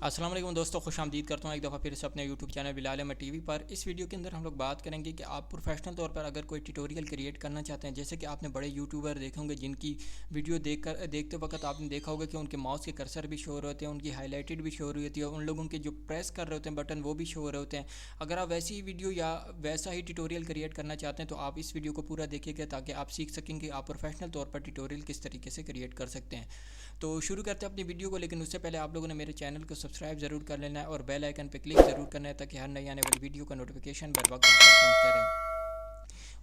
अस्सलाम वालेकुम दोस्तों, खुशामदीद करता हूँ एक दफ़ा फिर से अपने YouTube channel Bilal Ahmed TV पर। इस वीडियो के अंदर हम लोग बात करेंगे कि आप प्रोफेशनल तौर पर अगर कोई ट्यूटोरियल क्रिएट करना चाहते हैं, जैसे कि आपने बड़े यूट्यूबर देखे होंगे जिनकी वीडियो देखते वक्त आपने देखा होगा कि उनके माउस के कर्सर भी शो हो रहे होते हैं, उनकी हाईलाइटेड भी शो हो रही होती है, उन लोगों के जो प्रेस कर रहे होते हैं बटन वो भी शो हो रहे होते हैं। अगर आप वैसी ही वीडियो या वैसा ही ट्यूटोरियल क्रिएट करना चाहते हैं तो आप इस वीडियो को पूरा देखिएगा ताकि आप सीख सकें कि आप प्रोफेशनल तौर पर ट्यूटोरियल किस तरीके से क्रिएट कर सकते हैं। तो शुरू करते हैं अपनी वीडियो को, लेकिन उससे पहले आप लोगों ने मेरे चैनल को सब्सक्राइब ज़रूर कर लेना है और बेल आइकन पर क्लिक ज़रूर करना है ताकि हर नई आने वाली वीडियो का नोटिफिकेशन बर वक्त आप तक पहुँचता रहे।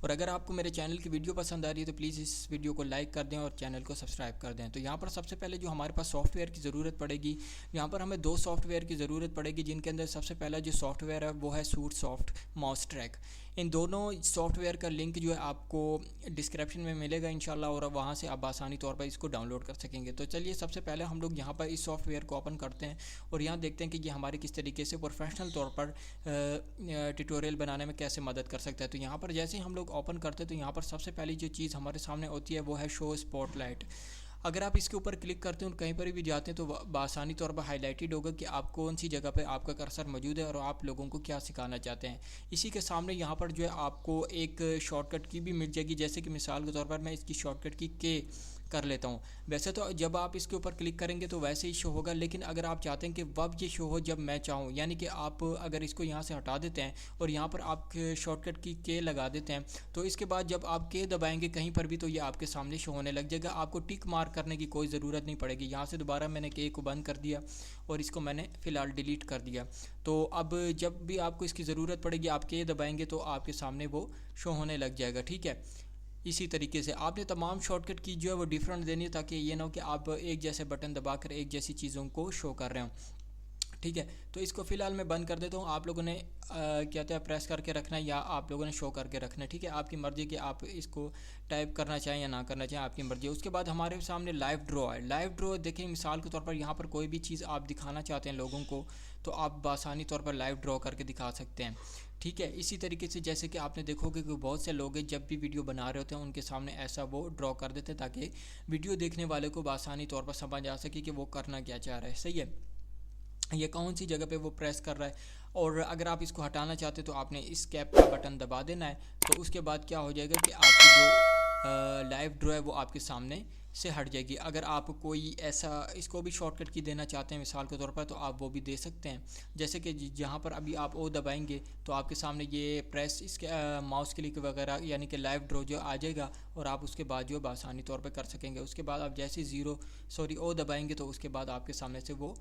और अगर आपको मेरे चैनल की वीडियो पसंद आ रही है तो प्लीज़ इस वीडियो को लाइक कर दें और चैनल को सब्सक्राइब कर दें। तो यहाँ पर सबसे पहले जो हमारे पास सॉफ्टवेयर की ज़रूरत पड़ेगी, यहाँ पर हमें दो सॉफ्टवेयर की ज़रूरत पड़ेगी, जिनके अंदर सबसे पहला जो सॉफ्टवेयर है वो है सूटसॉफ्ट माउस ट्रैक। इन दोनों सॉफ्टवेयर का लिंक जो है आपको डिस्क्रिप्शन में मिलेगा इंशाल्लाह, और वहाँ से आप आसानी तौर पर इसको डाउनलोड कर सकेंगे। तो चलिए सबसे पहले हम लोग यहाँ पर इस सॉफ्टवेयर को ओपन करते हैं और यहाँ देखते हैं कि ये हमारे किस तरीके से प्रोफेशनल तौर पर ट्यूटोरियल बनाने में कैसे मदद कर सकता है। तो यहाँ पर जैसे ही हम लोग ओपन करते हैं तो यहाँ पर सबसे पहली जो चीज़ हमारे सामने होती है वो है शो स्पॉटलाइट। अगर आप इसके ऊपर क्लिक करते हैं और कहीं पर भी जाते हैं तो बआसानी तौर पर हाईलाइटेड होगा कि आप कौन सी जगह पे आपका कर्सर मौजूद है और आप लोगों को क्या सिखाना चाहते हैं। इसी के सामने यहाँ पर जो है आपको एक शॉर्टकट की भी मिल जाएगी, जैसे कि मिसाल के तौर पर मैं इसकी शॉर्टकट की के कर लेता हूँ। वैसे तो जब आप इसके ऊपर क्लिक करेंगे तो वैसे ही शो होगा, लेकिन अगर आप चाहते हैं कि वब ये शो हो जब मैं चाहूँ, यानी कि आप अगर इसको यहाँ से हटा देते हैं और यहाँ पर आप शॉर्टकट की के लगा देते हैं तो इसके बाद जब आप के दबाएंगे कहीं पर भी तो ये आपके सामने शो होने लग जाएगा। आपको टिक मार्क करने की कोई ज़रूरत नहीं पड़ेगी। यहाँ से दोबारा मैंने के को बंद कर दिया और इसको मैंने फ़िलहाल डिलीट कर दिया। तो अब जब भी आपको इसकी ज़रूरत पड़ेगी आप के दबाएंगे तो आपके सामने वो शो होने लग जाएगा। ठीक है, इसी तरीके से आपने तमाम शॉर्टकट की जो है वो डिफरेंट देनी है ताकि ये ना हो कि आप एक जैसे बटन दबाकर एक जैसी चीज़ों को शो कर रहे हो। ठीक है, तो इसको फ़िलहाल मैं बंद कर देता हूँ। आप लोगों ने क्या कहते हैं प्रेस करके रखना है या आप लोगों ने शो करके रखना है। ठीक है, आपकी मर्ज़ी कि आप इसको टाइप करना चाहें या ना करना चाहें, आपकी मर्ज़ी है। उसके बाद हमारे सामने लाइव ड्रॉ है। लाइव ड्रॉ देखें, मिसाल के तौर पर यहाँ पर कोई भी चीज़ आप दिखाना चाहते हैं लोगों को तो आप बआसानी तौर पर लाइव ड्रॉ करके दिखा सकते हैं। ठीक है, इसी तरीके से जैसे कि आपने देखोगे कि बहुत से लोग जब भी वीडियो बना रहे होते हैं उनके सामने ऐसा वो ड्रॉ कर देते हैं ताकि वीडियो देखने वाले को बआसानी तौर पर समझ आ सके कि वो करना क्या चाह रहा है। सही है, ये कौन सी जगह पे वो प्रेस कर रहा है। और अगर आप इसको हटाना चाहते तो आपने इस कैप का बटन दबा देना है। तो उसके बाद क्या हो जाएगा कि आपकी जो लाइव ड्रॉ है वो आपके सामने से हट जाएगी। अगर आप कोई ऐसा इसको भी शॉर्टकट की देना चाहते हैं मिसाल के तौर पर तो आप वो भी दे सकते हैं। जैसे कि जहाँ पर अभी आप ओ दबाएंगे तो आपके सामने ये प्रेस इसके माउस क्लिक वगैरह यानी कि लाइव ड्रॉ जो आ जाएगा और आप उसके बाद जो बआसानी तौर पर कर सकेंगे। उसके बाद आप जैसे ओ दबाएंगे तो उसके बाद आपके सामने से वो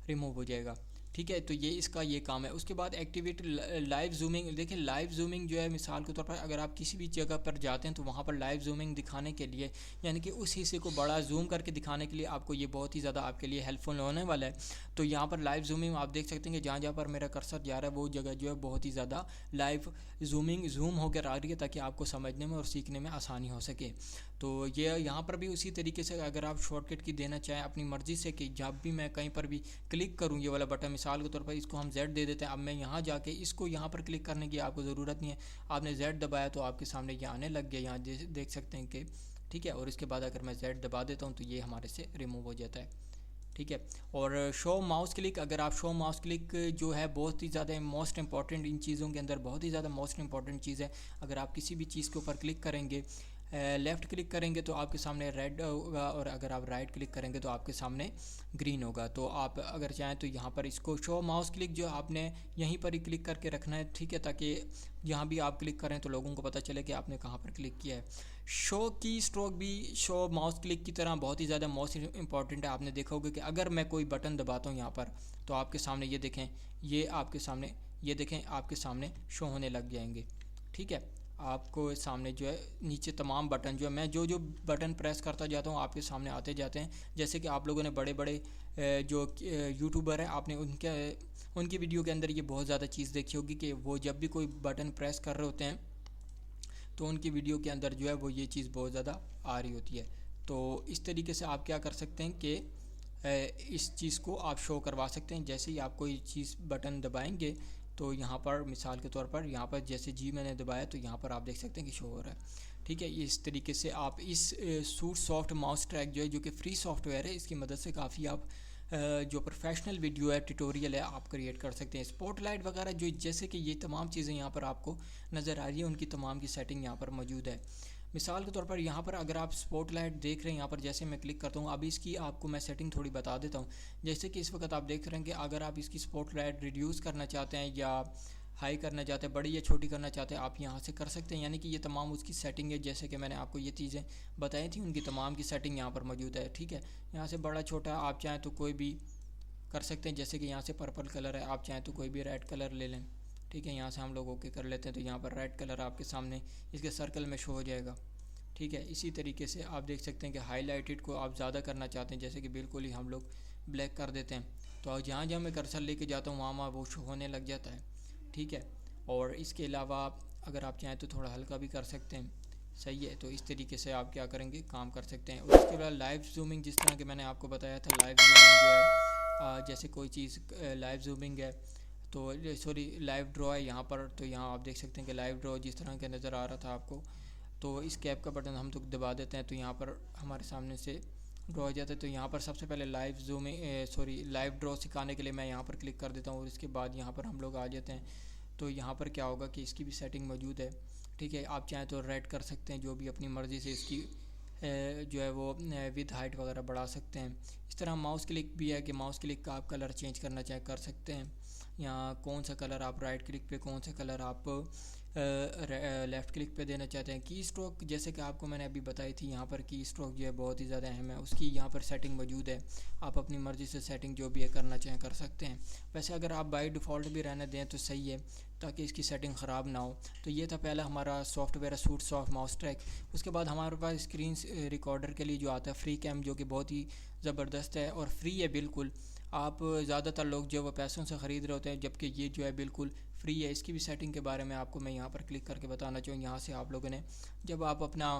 रिमूव हो जाएगा। ठीक है, तो ये इसका ये काम है। उसके बाद एक्टिवेट लाइव जूमिंग। देखिए लाइव जूमिंग जो है मिसाल के तौर पर अगर आप किसी भी जगह पर जाते हैं तो वहाँ पर लाइव जूमिंग दिखाने के लिए यानी कि उस हिस्से को बड़ा जूम करके दिखाने के लिए आपको ये बहुत ही ज़्यादा आपके लिए हेल्पफुल होने वाला है। तो यहाँ पर लाइव जूमिंग आप देख सकते हैं कि जहाँ जहाँ पर मेरा कर्सर जा रहा है वो जगह जो है बहुत ही ज़्यादा लाइव जूम होकर आ रही है ताकि आपको समझने में और सीखने में आसानी हो सके। तो ये यहाँ पर भी उसी तरीके से अगर आप शॉर्टकट की देना चाहें अपनी मर्ज़ी से कि जब भी मैं कहीं पर भी क्लिक करूँ ये वाला बटन, मिसाल के तौर पर इसको हम Z दे देते हैं। अब मैं यहाँ जाके इसको यहाँ पर क्लिक करने की आपको ज़रूरत नहीं है, आपने Z दबाया तो आपके सामने ये आने लग गया, यहाँ देख सकते हैं कि ठीक है। और इसके बाद अगर मैं Z दबा देता हूँ तो ये हमारे से रिमूव हो जाता है। ठीक है, और शो माउस क्लिक, अगर आप शो माउस क्लिक जो है बहुत ही ज़्यादा मोस्ट इंपॉर्टेंट, इन चीज़ों के अंदर बहुत ही ज़्यादा मोस्ट इंपॉर्टेंट चीज़ है। अगर आप किसी भी चीज़ के ऊपर क्लिक करेंगे, लेफ़्ट क्लिक करेंगे तो आपके सामने रेड होगा और अगर आप राइट क्लिक करेंगे तो आपके सामने ग्रीन होगा। तो आप अगर चाहें तो यहाँ पर इसको शो माउस क्लिक जो आपने यहीं पर ही क्लिक करके रखना है। ठीक है, ताकि यहाँ भी आप क्लिक करें तो लोगों को पता चले कि आपने कहाँ पर क्लिक किया है। शो की स्ट्रोक भी शो माउस क्लिक की तरह बहुत ही ज़्यादा मोस्ट इंपॉर्टेंट है। आपने देखा होगा कि अगर मैं कोई बटन दबाता हूँ यहाँ पर तो आपके सामने ये देखें, ये आपके सामने ये देखें आपके सामने शो होने लग जाएंगे। ठीक है, आपको सामने जो है नीचे तमाम बटन जो है मैं जो बटन प्रेस करता जाता हूँ आपके सामने आते जाते हैं। जैसे कि आप लोगों ने बड़े बड़े जो यूट्यूबर हैं आपने उनकी वीडियो के अंदर ये बहुत ज़्यादा चीज़ देखी होगी कि वो जब भी कोई बटन प्रेस कर रहे होते हैं तो उनकी वीडियो के अंदर जो है वो ये चीज़ बहुत ज़्यादा आ रही होती है। तो इस तरीके से आप क्या कर सकते हैं कि इस चीज़ को आप शो करवा सकते हैं। जैसे ही आप कोई चीज़ बटन दबाएंगे तो यहाँ पर मिसाल के तौर पर यहाँ पर जैसे जी मैंने दबाया तो यहाँ पर आप देख सकते हैं कि शो हो रहा है। ठीक है, इस तरीके से आप इस सूटसॉफ्ट माउस ट्रैक जो है जो कि फ्री सॉफ्टवेयर है इसकी मदद से काफ़ी आप जो प्रोफेशनल वीडियो है, ट्यूटोरियल है, आप क्रिएट कर सकते हैं। स्पॉटलाइट वगैरह जो जैसे कि ये तमाम चीज़ें यहाँ पर आपको नज़र आ रही है, उनकी तमाम की सेटिंग यहाँ पर मौजूद है। मिसाल के तौर पर यहाँ पर अगर आप स्पॉटलाइट देख रहे हैं, यहाँ पर जैसे मैं क्लिक करता हूँ, अभी इसकी आपको मैं सेटिंग थोड़ी बता देता हूँ। जैसे कि इस वक्त आप देख रहे हैं कि अगर आप इसकी स्पॉटलाइट रिड्यूस करना चाहते हैं या हाई करना चाहते हैं, बड़ी या छोटी करना चाहते हैं, आप यहाँ से कर सकते हैं। यानी कि ये तमाम उसकी सेटिंग है, जैसे कि मैंने आपको ये चीज़ें बताई थी, उनकी तमाम की सेटिंग यहाँ पर मौजूद है। ठीक है, यहाँ से बड़ा छोटा आप चाहें तो कोई भी कर सकते हैं। जैसे कि यहाँ से पर्पल कलर है, आप चाहें तो कोई भी रेड कलर ले लें। ठीक है, यहाँ से हम लोग ओके कर लेते हैं, तो यहाँ पर रेड कलर आपके सामने इसके सर्कल में शो हो जाएगा। ठीक है, इसी तरीके से आप देख सकते हैं कि हाईलाइटेड को आप ज़्यादा करना चाहते हैं, जैसे कि बिल्कुल ही हम लोग ब्लैक कर देते हैं, तो जहाँ जहाँ मैं कर्सर लेके जाता हूँ वहाँ वो शो होने लग जाता है। ठीक है, और इसके अलावा अगर आप चाहें तो थोड़ा हल्का भी कर सकते हैं। सही है, तो इस तरीके से आप क्या करेंगे, काम कर सकते हैं। और इसके बाद लाइव जूमिंग, जिस तरह के मैंने आपको बताया था, लाइव जूमिंग जो है जैसे कोई चीज़ लाइव जूमिंग है तो सॉरी लाइव ड्रॉ है यहाँ पर, तो यहाँ आप देख सकते हैं कि लाइव ड्रॉ जिस तरह के नज़र आ रहा था आपको, तो इस कैप का बटन हम तो दबा देते हैं तो यहाँ पर हमारे सामने से ड्रॉ हो जाता है। तो यहाँ पर सबसे पहले लाइव ड्रॉ सिखाने के लिए मैं यहाँ पर क्लिक कर देता हूँ और इसके बाद यहाँ पर हम लोग आ जाते हैं। तो यहाँ पर क्या होगा कि इसकी भी सेटिंग मौजूद है। ठीक है, आप चाहें तो रेड कर सकते हैं, जो भी अपनी मर्ज़ी से इसकी जो है वो विद हाइट वगैरह बढ़ा सकते हैं। इस तरह माउस क्लिक भी है कि माउस क्लिक का आप कलर चेंज करना चाहे कर सकते हैं। यहाँ कौन सा कलर आप राइट क्लिक पे, कौन सा कलर आप लेफ़्ट क्लिक पे देना चाहते हैं। की स्ट्रोक जैसे कि आपको मैंने अभी बताई थी, यहाँ पर की स्ट्रोक जो है बहुत ही ज़्यादा अहम है, उसकी यहाँ पर सेटिंग मौजूद है। आप अपनी मर्ज़ी से सेटिंग जो भी है करना चाहें कर सकते हैं। वैसे अगर आप बाय डिफ़ॉल्ट भी रहने दें तो सही है, ताकि इसकी सेटिंग ख़राब ना हो। तो ये था पहला हमारा software suit soft mouse track. उसके बाद हमारे पास स्क्रीन रिकॉर्डर के लिए जो आता है फ्री कैम, जो कि बहुत ही ज़बरदस्त है और फ्री है बिल्कुल। आप ज़्यादातर लोग जो वो पैसों से ख़रीद रहे होते हैं, जबकि ये जो है बिल्कुल फ्री है। इसकी भी सेटिंग के बारे में आपको मैं यहाँ पर क्लिक करके बताना चाहूँ। यहाँ से आप लोगों ने जब आप अपना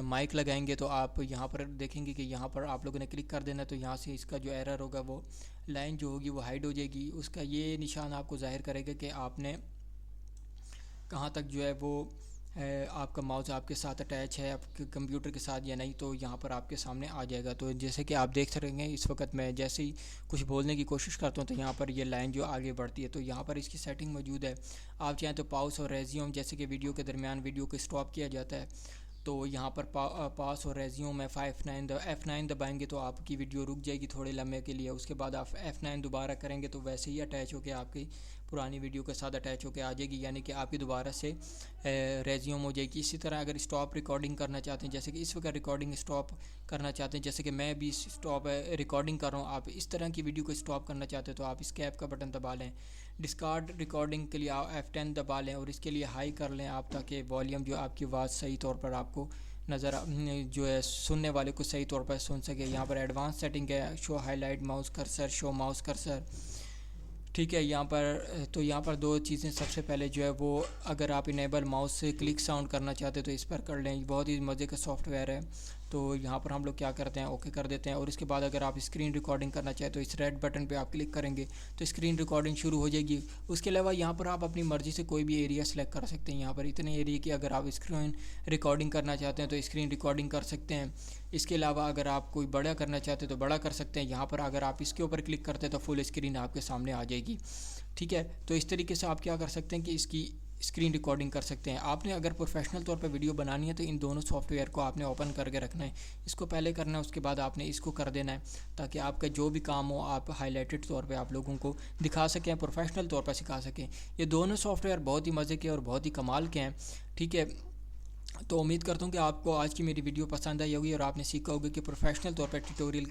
माइक लगाएंगे तो आप यहाँ पर देखेंगे कि यहाँ पर आप लोगों ने क्लिक कर देना, तो यहाँ से इसका जो एरर होगा वो लाइन जो होगी वो हाइड हो जाएगी। उसका ये निशान आपको ज़ाहिर करेगा कि आपने कहाँ तक जो है वो आपका माउस आपके साथ अटैच है आपके कंप्यूटर के साथ या नहीं, तो यहाँ पर आपके सामने आ जाएगा। तो जैसे कि आप देख सकेंगे इस वक्त मैं जैसे ही कुछ बोलने की कोशिश करता हूँ तो यहाँ पर ये लाइन जो आगे बढ़ती है, तो यहाँ पर इसकी सेटिंग मौजूद है। आप चाहें तो पॉज और रेज्यूम, जैसे कि वीडियो के दरमियान वीडियो को स्टॉप किया जाता है, तो यहाँ पर पास और रेज्यूम में F9 दबाएंगे तो आपकी वीडियो रुक जाएगी थोड़े लम्हे के लिए। उसके बाद आप F9 दोबारा करेंगे तो वैसे ही अटैच होकर आपकी पुरानी वीडियो के साथ अटैच होकर आ जाएगी, यानी कि आपकी दोबारा से रेज्यूम हो जाएगी। इसी तरह अगर स्टॉप रिकॉर्डिंग करना चाहते हैं, जैसे कि इस वक्त रिकॉर्डिंग स्टॉप करना चाहते हैं, जैसे कि मैं भी स्टॉप रिकॉर्डिंग कर रहा हूँ, आप इस तरह की वीडियो को स्टॉप करना चाहते हैं तो आप इस कैप का बटन दबा लें। डिस्कार्ड रिकॉर्डिंग के लिए आप F10 दबा लें और इसके लिए हाई कर लें आप, ताकि वॉल्यूम जो आपकी आवाज़ सही तौर पर आपको नज़र जो है सुनने वाले को सही तौर पर सुन सके। यहाँ पर एडवांस सेटिंग है, show highlight mouse cursor, show mouse cursor. ठीक है, यहाँ पर तो यहाँ पर दो चीज़ें, सबसे पहले जो है वो अगर आप इनेबल माउस से क्लिक साउंड करना चाहते हैं तो इस पर कर लें, बहुत ही मज़े का सॉफ्टवेयर है। तो यहाँ पर हम लोग क्या करते हैं, ओके कर देते हैं। और इसके बाद अगर आप स्क्रीन रिकॉर्डिंग करना चाहें तो इस रेड बटन पे आप क्लिक करेंगे तो स्क्रीन रिकॉर्डिंग शुरू हो जाएगी। उसके अलावा यहाँ पर आप अपनी मर्ज़ी से कोई भी एरिया सेलेक्ट कर सकते हैं। यहाँ पर इतने एरिया की अगर आप स्क्रीन रिकॉर्डिंग करना चाहते हैं तो स्क्रीन रिकॉर्डिंग कर सकते हैं। इसके अलावा अगर आप कोई बड़ा करना चाहते हैं तो बड़ा कर सकते हैं। यहाँ पर अगर आप इसके ऊपर क्लिक करते हैं तो फुल स्क्रीन आपके सामने आ जाएगी। ठीक है, तो इस तरीके से आप क्या कर सकते हैं कि इसकी स्क्रीन रिकॉर्डिंग कर सकते हैं। आपने अगर प्रोफेशनल तौर पे वीडियो बनानी है तो इन दोनों सॉफ्टवेयर को आपने ओपन करके रखना है। इसको पहले करना है, उसके बाद आपने इसको कर देना है, ताकि आपका जो भी काम हो आप हाईलाइटेड तौर पे आप लोगों को दिखा सकें, प्रोफेशनल तौर पर सिखा सकें। ये दोनों सॉफ्टवेयर बहुत ही मज़े के और बहुत ही कमाल के हैं। ठीक है, तो उम्मीद करता हूँ कि आपको आज की मेरी वीडियो पसंद आई होगी और आपने सीखा होगा कि प्रोफेशनल तौर पर ट्यूटोरियल